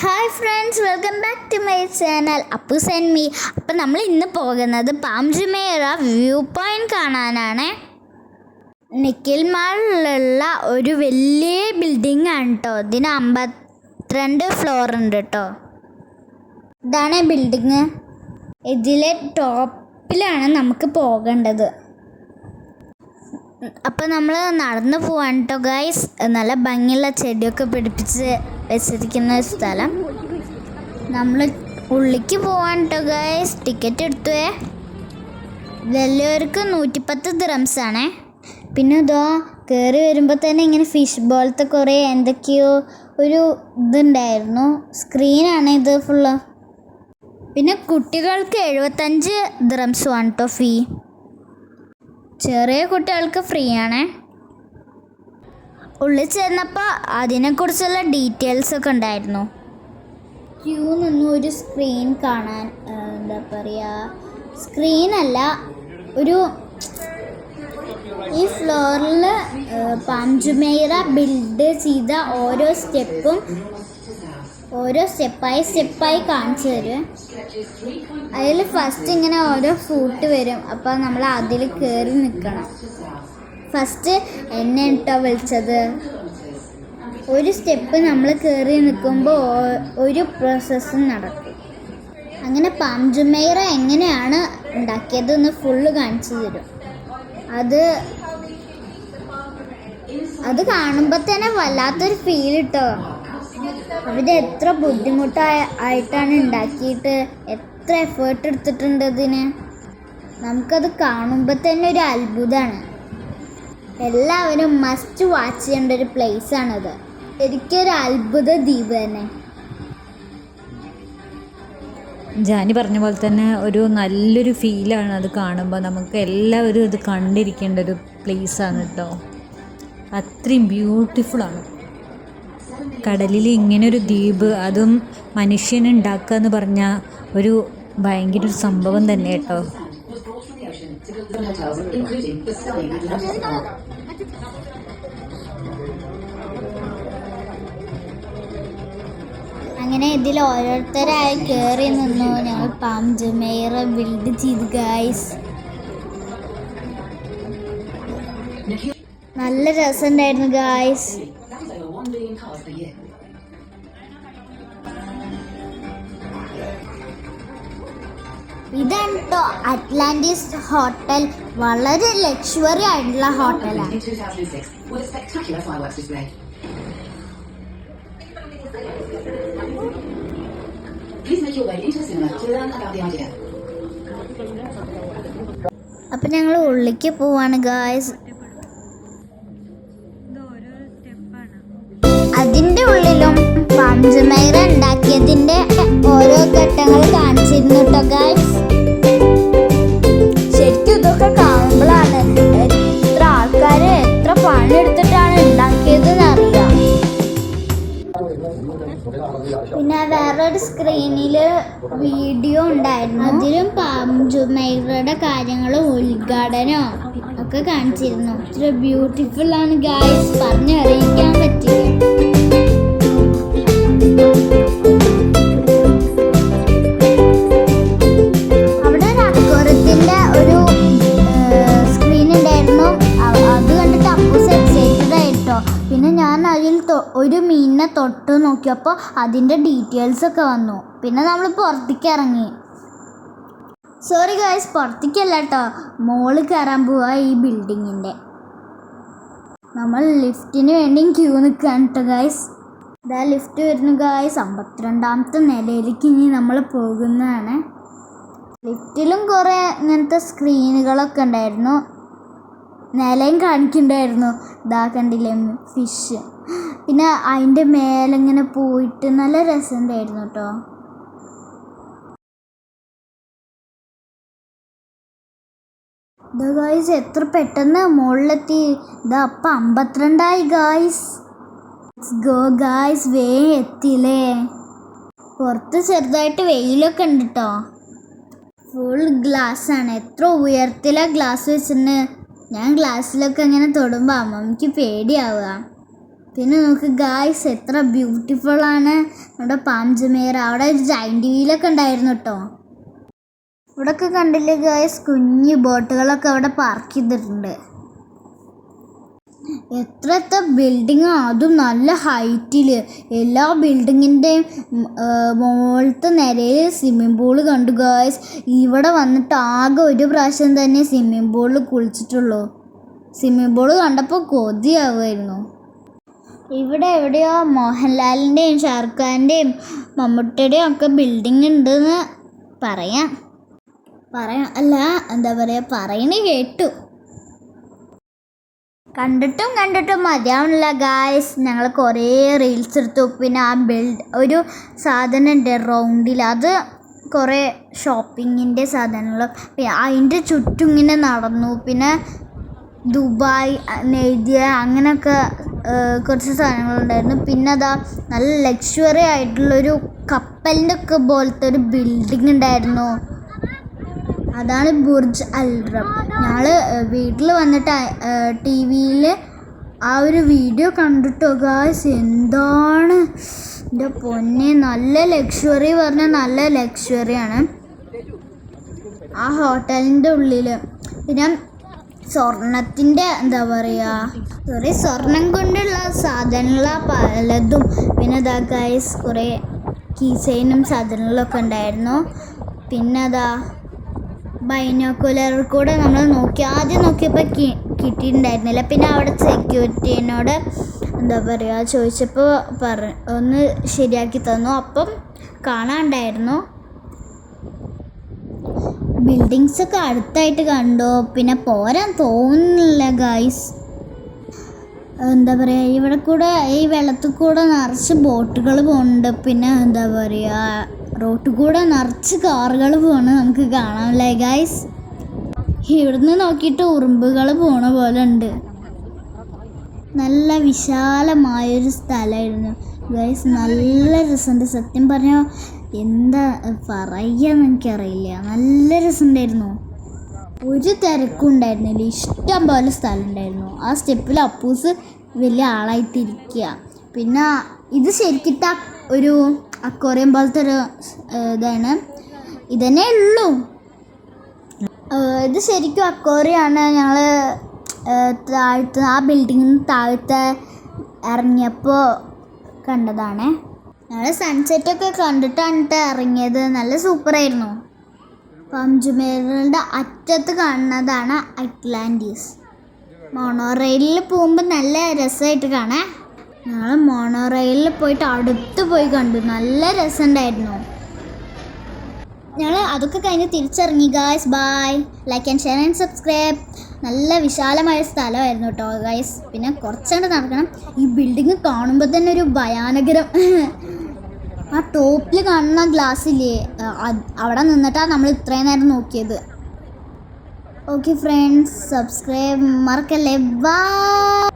Hi friends, welcome back to my channel Appus and me. അപ്പം നമ്മൾ ഇന്ന് പോകുന്നത് പാം ജുമൈറ വ്യൂ പോയിന്റ് കാണാനാണ്. നിഖിൽ മാളിലുള്ള ഒരു വലിയ ബിൽഡിംഗ് ആണ് കേട്ടോ. ഇതിന് 52 ഫ്ലോർ ഉണ്ട് കേട്ടോ. ഇതാണ് ബിൽഡിങ്. ഇതിലെ ടോപ്പിലാണ് നമുക്ക് പോകേണ്ടത്. അപ്പം നമ്മൾ നടന്നു പോവാണ് കേട്ടോ ഗൈസ്. നല്ല ഭംഗിയുള്ള ചെടിയൊക്കെ പിടിപ്പിച്ച് വെച്ചിരിക്കുന്ന ഒരു സ്ഥലം. നമ്മൾ ഉള്ളിലേക്ക് പോവാണ് കേട്ടോ ഗൈസ്. ടിക്കറ്റ് എടുത്തുവേ. വലിയവർക്ക് 110 ദിറംസ് ആണേ. പിന്നെ ഇതോ കയറി വരുമ്പോൾ തന്നെ ഇങ്ങനെ ഫിഷ് ബോളത്തെ കുറേ എന്തൊക്കെയോ ഒരു ഇതുണ്ടായിരുന്നു. സ്ക്രീനാണ് ഇത് ഫുള്ള്. പിന്നെ കുട്ടികൾക്ക് 75 ദിറംസ് ആണ് കേട്ടോ ഫീ. ചെറിയ കുട്ടികൾക്ക് ഫ്രീ ആണ്. ഉള്ളിൽ ചെന്നപ്പോൾ അതിനെക്കുറിച്ചുള്ള ഡീറ്റെയിൽസൊക്കെ ഉണ്ടായിരുന്നു. ക്യൂ നിന്ന് ഒരു സ്ക്രീൻ കാണാൻ, എന്താ പറയുക, സ്ക്രീനല്ല, ഒരു ഈ ഫ്ലോറിൽ പാം ജുമൈറ ബിൽഡ് ചെയ്ത ഓരോ സ്റ്റെപ്പായി കാണിച്ചു തരും. അതിൽ ഫസ്റ്റ് ഇങ്ങനെ ഓരോ ഫ്രൂട്ട് വരും. അപ്പോൾ നമ്മൾ അതിൽ കയറി നിൽക്കണം. ഫസ്റ്റ് എന്നെ കേട്ടോ വിളിച്ചത്. ഒരു സ്റ്റെപ്പ് നമ്മൾ കയറി നിൽക്കുമ്പോൾ ഒരു പ്രോസസ്സും നടക്കും. അങ്ങനെ പാം ജുമൈറ എങ്ങനെയാണ് ഉണ്ടാക്കിയതെന്ന് ഫുള്ള് കാണിച്ചു തരും. അത് കാണുമ്പോൾ തന്നെ വല്ലാത്തൊരു ഫീൽ കിട്ടോ. അവർ എത്ര ബുദ്ധിമുട്ടായിട്ടാണ് ഉണ്ടാക്കിയിട്ട്, എത്ര എഫേർട്ട് എടുത്തിട്ടുണ്ട് ഇതിന്. നമുക്കത് കാണുമ്പോൾ തന്നെ ഒരു അത്ഭുതമാണ്. എല്ലാവരും മസ്റ്റ് വാച്ച് ചെയ്യേണ്ട ഒരു പ്ലേസാണത്. ശരിക്കൊരു അത്ഭുത ദ്വീപ് തന്നെ. ജാനി പറഞ്ഞ പോലെ തന്നെ ഒരു നല്ലൊരു ഫീലാണ് അത് കാണുമ്പോൾ. നമുക്ക് എല്ലാവരും ഇത് കണ്ടിരിക്കേണ്ട ഒരു പ്ലേസാണ് കേട്ടോ. അത്രയും ബ്യൂട്ടിഫുള്ളാണ്. കടലിൽ ഇങ്ങനൊരു ദ്വീപ്, അതും മനുഷ്യനുണ്ടാക്കുക എന്ന് പറഞ്ഞാൽ ഒരു ഭയങ്കര ഒരു സംഭവം തന്നെ കേട്ടോ. അങ്ങനെ ഇതിൽ ഓരോരുത്തരായി കയറി നിന്നു. ഞങ്ങൾ പാം ജുമൈറ ബിൽഡ് ചെയ്തു ഗൈസ്. നല്ല രസമുണ്ടായിരുന്നു ഗൈസ്. ഇതാണ് കേട്ടോ അറ്റ്ലാന്റിസ് ഹോട്ടൽ. വളരെ ലക്ഷറി ആയിട്ടുള്ള ഹോട്ടലാണ്. അപ്പൊ ഞങ്ങൾ ഉള്ളിലേക്ക് പോവാണ് ഗായ്സ്. അതിന്റെ ഉള്ളിലും പാം ജുമൈറ ഉണ്ടാക്കിയതിന്റെ ഓരോ ഘട്ടങ്ങൾ കാണിച്ചിരുന്നു കേട്ടോ ഗായ്സ്. ശരിക്കും ഇതൊക്കെ കാണുമ്പോഴാണ് എത്ര ആൾക്കാര് എത്ര പണിയെടുത്തിട്ടാണ് ഉണ്ടാക്കിയതെന്ന് അറിയാം. പിന്നെ വേറൊരു സ്ക്രീനില് വീഡിയോ ഉണ്ടായിരുന്നു. അതിലും പാം ജുമൈറയുടെ കാര്യങ്ങളും ഉദ്ഘാടനവും ഒക്കെ കാണിച്ചിരുന്നു. ഇത്ര ബ്യൂട്ടിഫുൾ ആണ് ഗായ്സ്, പറഞ്ഞറിയിക്കാൻ പറ്റില്ല. അവിടെ ഒരു അക്വേറിയത്തിന്റെ ഒരു സ്ക്രീൻ ഉണ്ടായിരുന്നു. അത് കണ്ടിട്ട് അപ്പൂസ് എക്സൈറ്റഡ് ആയിട്ടോ. പിന്നെ ഞാൻ അതിൽ ഒരു മീനിനെ തൊട്ട് നോക്കിയപ്പോൾ അതിൻ്റെ ഡീറ്റെയിൽസ് ഒക്കെ വന്നു. പിന്നെ നമ്മൾ പുറത്തേക്ക് ഇറങ്ങി. സോറി ഗായ്സ്, പുറത്തേക്കല്ല കേട്ടോ, മോള് കയറാൻ പോവാ ഈ ബിൽഡിങ്ങിൻ്റെ. നമ്മൾ ലിഫ്റ്റിന് വേണ്ടി ക്യൂ നിൽക്കുകയാണ് കേട്ടോ ഗായ്സ്. ഇതാ ലിഫ്റ്റ് വരുന്നു ഗായ്സ്. 52ാമത്തെ നിലയിലേക്ക് ഇനി നമ്മൾ പോകുന്നതാണ്. ലിഫ്റ്റിലും കുറേ ഇങ്ങനത്തെ സ്ക്രീനുകളൊക്കെ ഉണ്ടായിരുന്നു. നിലയും കാണിക്കുന്നുണ്ടായിരുന്നു. ഇതാ കണ്ടില്ലേ ഫിഷ്. പിന്നെ അതിൻ്റെ മേലിങ്ങനെ പോയിട്ട് നല്ല രസമുണ്ടായിരുന്നു കേട്ടോ. ഇതാ ഗായ്സ് എത്ര പെട്ടെന്ന് മുകളിലെത്തി. ഇതാ അപ്പം 52 ഗായ്സ്. ഗോ ഗായ്സ്, വേഗം എത്തിയില്ലേ. പുറത്ത് ചെറുതായിട്ട് വെയിലൊക്കെ ഉണ്ട് കേട്ടോ. ഫുൾ ഗ്ലാസ്സാണ്. എത്ര ഉയരത്തിലാണ് ഗ്ലാസ് വെച്ചിട്ടുണ്ട്. ഞാൻ ഗ്ലാസ്സിലൊക്കെ ഇങ്ങനെ തൊടുമ്പോൾ അമ്മമ്മയ്ക്ക് പേടിയാവുക. പിന്നെ നമുക്ക് ഗായ്സ് എത്ര ബ്യൂട്ടിഫുൾ ആണ് നമ്മുടെ പാംജുമേര. അവിടെ ഒരു ജൈൻറ്റ് വീലൊക്കെ ഉണ്ടായിരുന്നു കേട്ടോ. ഇവിടെയൊക്കെ കണ്ടില്ലേ ഗായ്സ്, കുഞ്ഞു ബോട്ടുകളൊക്കെ അവിടെ പാർക്ക് ചെയ്തിട്ടുണ്ട്. എത്ര ബിൽഡിങ്, അതും നല്ല ഹൈറ്റിൽ. എല്ലാ ബിൽഡിങ്ങിൻ്റെയും മുകളിലത്തെ നിരയിൽ സ്വിമ്മിംഗ് പൂള് കണ്ടു ഗായ്സ്. ഇവിടെ വന്നിട്ട് ആകെ ഒരു പ്രാവശ്യം തന്നെ സ്വിമ്മിംഗ് പൂളിൽ കുളിച്ചിട്ടുള്ളൂ. സ്വിമ്മിംഗ് പൂള് കണ്ടപ്പോൾ കൊതിയാവുമായിരുന്നു. ഇവിടെ എവിടെയോ മോഹൻലാലിൻ്റെയും ഷാറുഖ് ഖാൻ്റെയും മമ്മൂട്ടിയുടെയും ഒക്കെ ബിൽഡിങ് ഉണ്ടെന്ന് പറയാം അല്ല എന്താ പറയുക, പറയണ കേട്ടു. കണ്ടിട്ടും മതിയാവണില്ല ഗായ്സ്. ഞങ്ങൾ കുറേ റീൽസ് എടുത്തു. പിന്നെ ആ ഒരു സാധനം ഉണ്ട് റൗണ്ടിൽ, അത് കുറേ ഷോപ്പിങ്ങിൻ്റെ സാധനങ്ങൾ. പിന്നെ അതിൻ്റെ ചുറ്റും ഇങ്ങനെ നടന്നു. പിന്നെ ദുബായ് നെയ്തിയ അങ്ങനെയൊക്കെ കുറച്ച് സാധനങ്ങളുണ്ടായിരുന്നു. പിന്നെ അതാ നല്ല ലക്ഷറി ആയിട്ടുള്ളൊരു കപ്പലിൻ്റെ ഒക്കെ പോലത്തെ ഒരു ബിൽഡിംഗ് ഉണ്ടായിരുന്നു. അതാണ് ബുർജ് അൽറം. ഞങ്ങൾ വീട്ടിൽ വന്നിട്ട് ടി വിയിൽ ആ ഒരു വീഡിയോ കണ്ടിട്ടോ ഗായ്സ്. എന്താണ് എൻ്റെ പൊന്നെ, നല്ല ലക്ഷറി പറഞ്ഞാൽ നല്ല ലക്ഷറിയാണ് ആ ഹോട്ടലിൻ്റെ ഉള്ളിൽ. പിന്നെ സ്വർണത്തിൻ്റെ എന്താ പറയുക, സ്വർണം കൊണ്ടുള്ള സാധനങ്ങൾ പലതും. പിന്നെ അതാ ഗായ്സ് കുറേ കീചെയിനും സാധനങ്ങളൊക്കെ ഉണ്ടായിരുന്നു. പിന്നെ അതാ ബൈനോക്കുലർ കൂടെ നമ്മൾ ആദ്യം നോക്കിയപ്പോൾ കിട്ടിയിട്ടുണ്ടായിരുന്നില്ല. പിന്നെ അവിടെ സെക്യൂരിറ്റീനോട് എന്താ പറയുക ചോദിച്ചപ്പോൾ ഒന്ന് ശരിയാക്കി തന്നു. അപ്പം കാണാണ്ടായിരുന്നു. ബിൽഡിങ്സൊക്കെ അടുത്തായിട്ട് കണ്ടു. പിന്നെ പോരാൻ തോന്നുന്നില്ല ഗായ്സ്. എന്താ പറയുക, ഇവിടെ കൂടെ ഈ വെള്ളത്തിൽ കൂടെ നിറച്ച് ബോട്ടുകൾ പോകുന്നുണ്ട്. പിന്നെ എന്താ പറയുക, റോട്ടിൽ കൂടെ നിറച്ച് കാറുകൾ പോകണ നമുക്ക് കാണാമല്ലേ ഗായ്സ്. ഇവിടുന്ന് നോക്കിയിട്ട് ഉറുമ്പുകൾ പോണ പോലെ ഉണ്ട്. നല്ല വിശാലമായൊരു സ്ഥലമായിരുന്നു ഗായ്സ്. നല്ല രസമുണ്ട്. സത്യം പറഞ്ഞാൽ എന്താ പറയുകയെന്ന് എനിക്കറിയില്ല. നല്ല രസമുണ്ടായിരുന്നു. ഒരു തിരക്കും ഉണ്ടായിരുന്നില്ല. ഇഷ്ടം പോലെ സ്ഥലം ഉണ്ടായിരുന്നു. ആ സ്റ്റെപ്പിൽ അപ്പൂസ് വലിയ ആളായിട്ടിരിക്കുക. പിന്നെ ഇത് ശരിക്കിട്ട ഒരു അക്വേറിയം പോലത്തെ ഒരു ഇതാണ്. ഇതന്നെ ഉള്ളൂ. ഇത് ശരിക്കും അക്വേറിയമാണ്. ഞങ്ങൾ താഴത്ത് ആ ബിൽഡിങ്ങിന് താഴത്തെ ഇറങ്ങിയപ്പോൾ കണ്ടതാണ്. ഞങ്ങൾ സൺസെറ്റൊക്കെ കണ്ടിട്ടാണ് ഇറങ്ങിയത്. നല്ല സൂപ്പറായിരുന്നു. പാംജുമേരയുടെ അറ്റത്ത് കാണുന്നതാണ് അറ്റ്ലാന്റിസ്. മോണോറെയിലിൽ പോകുമ്പോൾ നല്ല രസമായിട്ട് കാണാം. ഞങ്ങൾ മോണോറെയിലിൽ പോയിട്ട് അടുത്ത് പോയി കണ്ടു. നല്ല രസമുണ്ടായിരുന്നു. ഞങ്ങൾ അതൊക്കെ കഴിഞ്ഞ് തിരിച്ചിറങ്ങി guys. Bye. Like and share and subscribe. നല്ല വിശാലമായ സ്ഥലമായിരുന്നു കേട്ടോ ഗായ്സ്. പിന്നെ കുറച്ചുകൊണ്ട് നടക്കണം. ഈ ബിൽഡിങ് കാണുമ്പോൾ തന്നെ ഒരു ഭയാനകരം. ആ ടോപ്പിൽ കാണുന്ന ഗ്ലാസ്സില്ലേ, അവിടെ നിന്നിട്ടാണ് നമ്മൾ ഇത്രയും നേരം നോക്കിയത്. ഓക്കെ ഫ്രണ്ട്സ്, സബ്സ്ക്രൈബ് മറക്കല്ലേ. ബൈ.